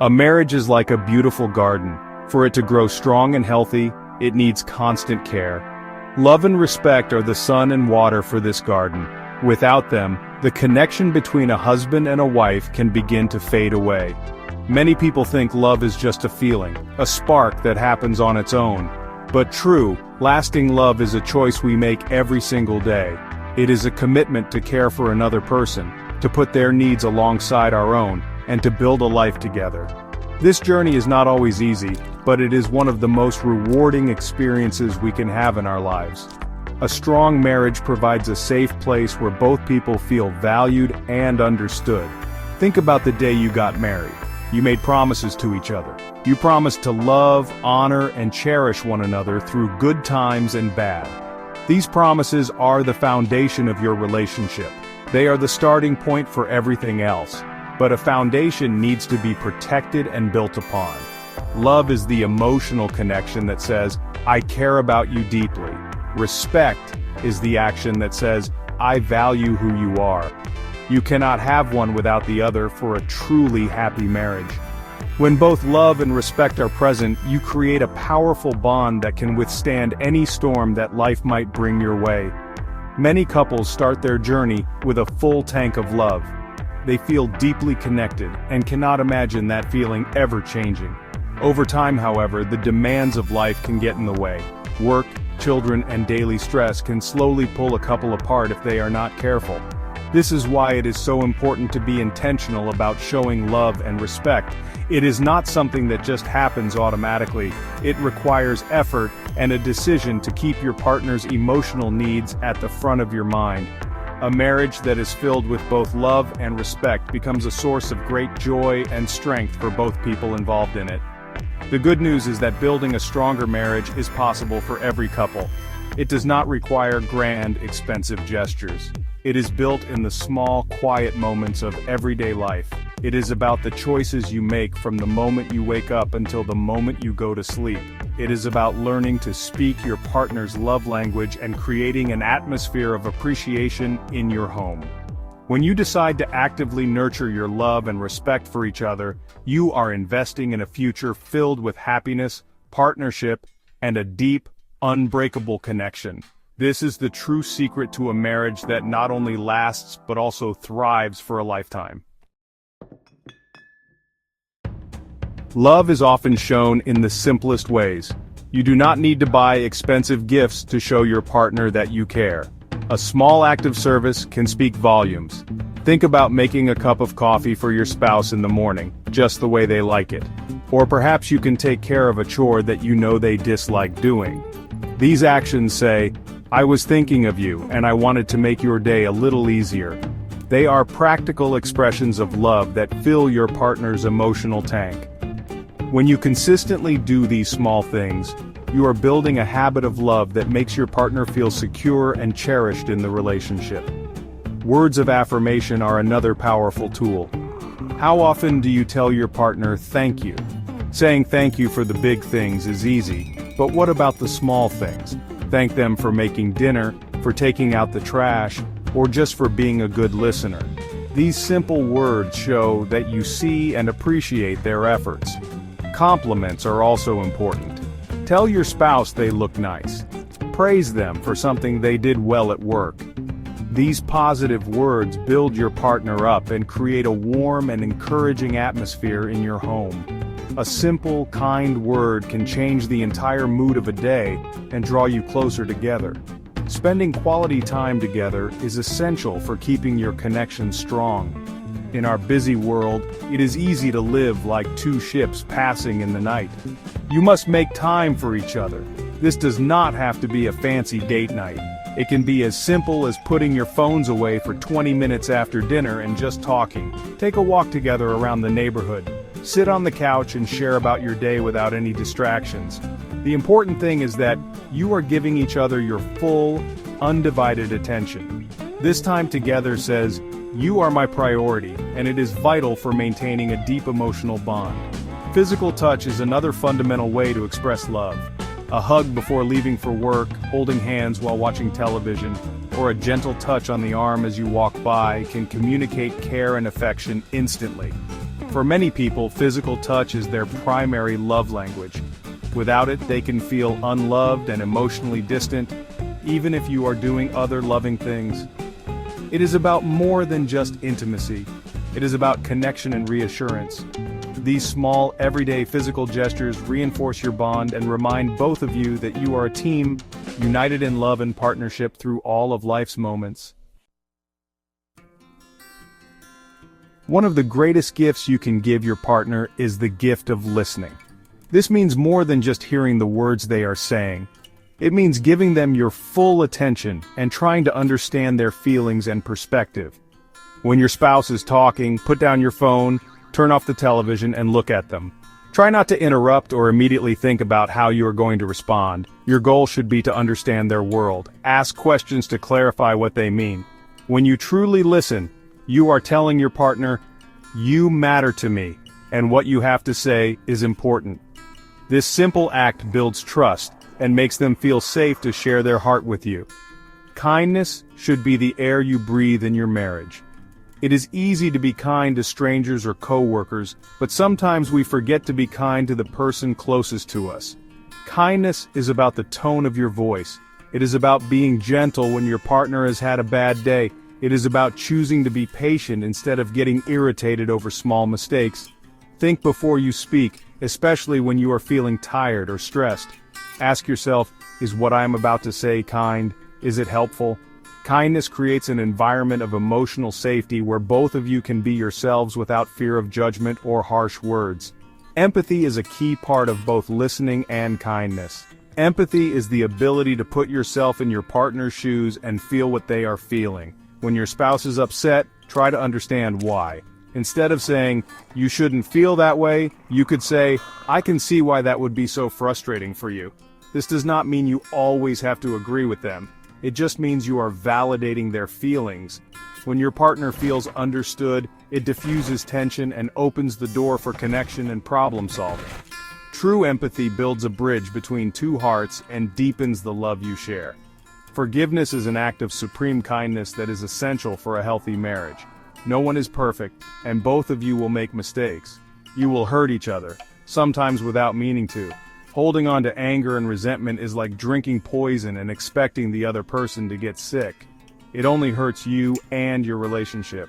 A marriage is like a beautiful garden. For it to grow strong and healthy, it needs constant care. Love and respect are the sun and water for this garden. Without them, the connection between a husband and a wife can begin to fade away. Many people think love is just a feeling, a spark that happens on its own. But true, lasting love is a choice we make every single day. It is a commitment to care for another person, to put their needs alongside our own, and to build a life together. This journey is not always easy, but it is one of the most rewarding experiences we can have in our lives. A strong marriage provides a safe place where both people feel valued and understood. Think about the day you got married. You made promises to each other. You promised to love, honor, and cherish one another through good times and bad. These promises are the foundation of your relationship. They are the starting point for everything else. But a foundation needs to be protected and built upon. Love is the emotional connection that says, I care about you deeply. Respect is the action that says, I value who you are. You cannot have one without the other for a truly happy marriage. When both love and respect are present, you create a powerful bond that can withstand any storm that life might bring your way. Many couples start their journey with a full tank of love. They feel deeply connected and cannot imagine that feeling ever changing. Over time, however, the demands of life can get in the way. Work, children, and daily stress can slowly pull a couple apart if they are not careful. This is why it is so important to be intentional about showing love and respect. It is not something that just happens automatically. It requires effort and a decision to keep your partner's emotional needs at the front of your mind. A marriage that is filled with both love and respect becomes a source of great joy and strength for both people involved in it. The good news is that building a stronger marriage is possible for every couple. It does not require grand, expensive gestures. It is built in the small, quiet moments of everyday life. It is about the choices you make from the moment you wake up until the moment you go to sleep. It is about learning to speak your partner's love language and creating an atmosphere of appreciation in your home. When you decide to actively nurture your love and respect for each other, you are investing in a future filled with happiness, partnership, and a deep, unbreakable connection. This is the true secret to a marriage that not only lasts but also thrives for a lifetime. Love is often shown in the simplest ways. You do not need to buy expensive gifts to show your partner that you care. A small act of service can speak volumes. Think about making a cup of coffee for your spouse in the morning, just the way they like it. Or perhaps you can take care of a chore that you know they dislike doing. These actions say, I was thinking of you and I wanted to make your day a little easier. They are practical expressions of love that fill your partner's emotional tank. When you consistently do these small things, you are building a habit of love that makes your partner feel secure and cherished in the relationship. Words of affirmation are another powerful tool. How often do you tell your partner thank you? Saying thank you for the big things is easy, but what about the small things? Thank them for making dinner, for taking out the trash, or just for being a good listener. These simple words show that you see and appreciate their efforts. Compliments are also important. Tell your spouse they look nice. Praise them for something they did well at work. These positive words build your partner up and create a warm and encouraging atmosphere in your home. A simple, kind word can change the entire mood of a day and draw you closer together. Spending quality time together is essential for keeping your connection strong. In our busy world, it is easy to live like two ships passing in the night. You must make time for each other. This does not have to be a fancy date night. It can be as simple as putting your phones away for 20 minutes after dinner and just talking. Take a walk together around the neighborhood. Sit on the couch and share about your day without any distractions. The important thing is that you are giving each other your full, undivided attention. This time together says, you are my priority, and it is vital for maintaining a deep emotional bond. Physical touch is another fundamental way to express love. A hug before leaving for work, holding hands while watching television, or a gentle touch on the arm as you walk by can communicate care and affection instantly. For many people, physical touch is their primary love language. Without it, they can feel unloved and emotionally distant, even if you are doing other loving things. It is about more than just intimacy. It is about connection and reassurance. These small, everyday physical gestures reinforce your bond and remind both of you that you are a team, united in love and partnership through all of life's moments. One of the greatest gifts you can give your partner is the gift of listening. This means more than just hearing the words they are saying. It means giving them your full attention and trying to understand their feelings and perspective. When your spouse is talking, put down your phone, turn off the television, and look at them. Try not to interrupt or immediately think about how you are going to respond. Your goal should be to understand their world. Ask questions to clarify what they mean. When you truly listen, you are telling your partner, "You matter to me, and what you have to say is important." This simple act builds trust and makes them feel safe to share their heart with you. Kindness should be the air you breathe in your marriage. It is easy to be kind to strangers or co-workers, but sometimes we forget to be kind to the person closest to us. Kindness is about the tone of your voice. It is about being gentle when your partner has had a bad day. It is about choosing to be patient instead of getting irritated over small mistakes. Think before you speak, especially when you are feeling tired or stressed. Ask yourself, is what I am about to say kind? Is it helpful? Kindness creates an environment of emotional safety where both of you can be yourselves without fear of judgment or harsh words. Empathy is a key part of both listening and kindness. Empathy is the ability to put yourself in your partner's shoes and feel what they are feeling. When your spouse is upset, try to understand why. Instead of saying, "You shouldn't feel that way," you could say, "I can see why that would be so frustrating for you." This does not mean you always have to agree with them. It just means you are validating their feelings. When your partner feels understood, it diffuses tension and opens the door for connection and problem solving. True empathy builds a bridge between two hearts and deepens the love you share. Forgiveness is an act of supreme kindness that is essential for a healthy marriage. No one is perfect, and both of you will make mistakes. You will hurt each other, sometimes without meaning to. Holding on to anger and resentment is like drinking poison and expecting the other person to get sick. It only hurts you and your relationship.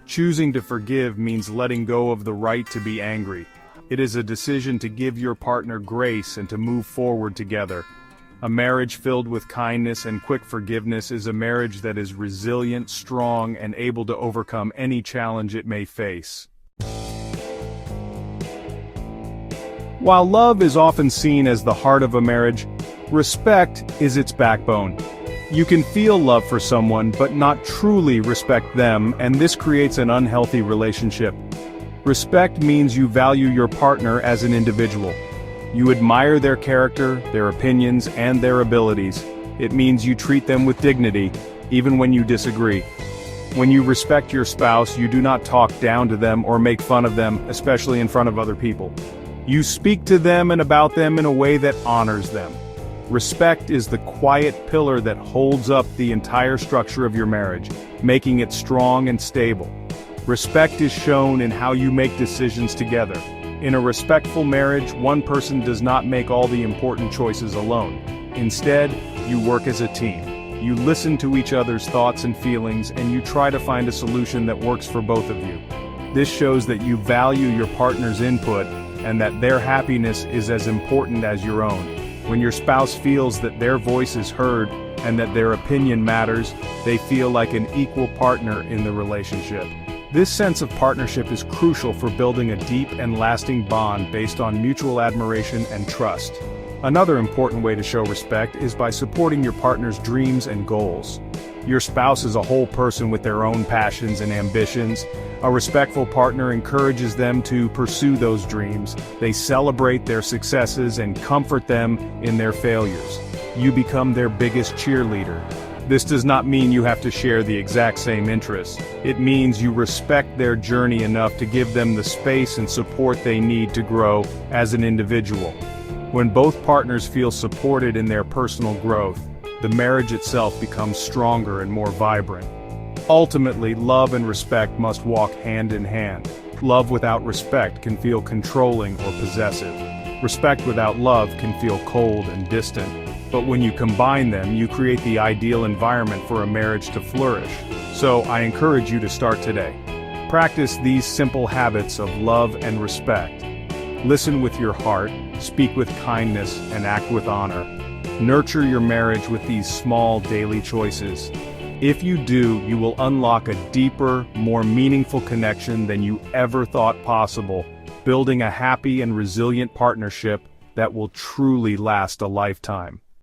Choosing to forgive means letting go of the right to be angry. It is a decision to give your partner grace and to move forward together. A marriage filled with kindness and quick forgiveness is a marriage that is resilient, strong, and able to overcome any challenge it may face. While love is often seen as the heart of a marriage, respect is its backbone. You can feel love for someone but not truly respect them, and this creates an unhealthy relationship. Respect means you value your partner as an individual. You admire their character, their opinions, and their abilities. It means you treat them with dignity, even when you disagree. When you respect your spouse, you do not talk down to them or make fun of them, especially in front of other people. You speak to them and about them in a way that honors them. Respect is the quiet pillar that holds up the entire structure of your marriage, making it strong and stable. Respect is shown in how you make decisions together. In a respectful marriage, one person does not make all the important choices alone. Instead, you work as a team. You listen to each other's thoughts and feelings, and you try to find a solution that works for both of you. This shows that you value your partner's input and that their happiness is as important as your own. When your spouse feels that their voice is heard and that their opinion matters, they feel like an equal partner in the relationship. This sense of partnership is crucial for building a deep and lasting bond based on mutual admiration and trust. Another important way to show respect is by supporting your partner's dreams and goals. Your spouse is a whole person with their own passions and ambitions. A respectful partner encourages them to pursue those dreams. They celebrate their successes and comfort them in their failures. You become their biggest cheerleader. This does not mean you have to share the exact same interests. It means you respect their journey enough to give them the space and support they need to grow as an individual. When both partners feel supported in their personal growth, the marriage itself becomes stronger and more vibrant. Ultimately, love and respect must walk hand in hand. Love without respect can feel controlling or possessive. Respect without love can feel cold and distant. But when you combine them, you create the ideal environment for a marriage to flourish. So I encourage you to start today. Practice these simple habits of love and respect. Listen with your heart, speak with kindness, and act with honor. Nurture your marriage with these small daily choices. If you do, you will unlock a deeper, more meaningful connection than you ever thought possible, building a happy and resilient partnership that will truly last a lifetime.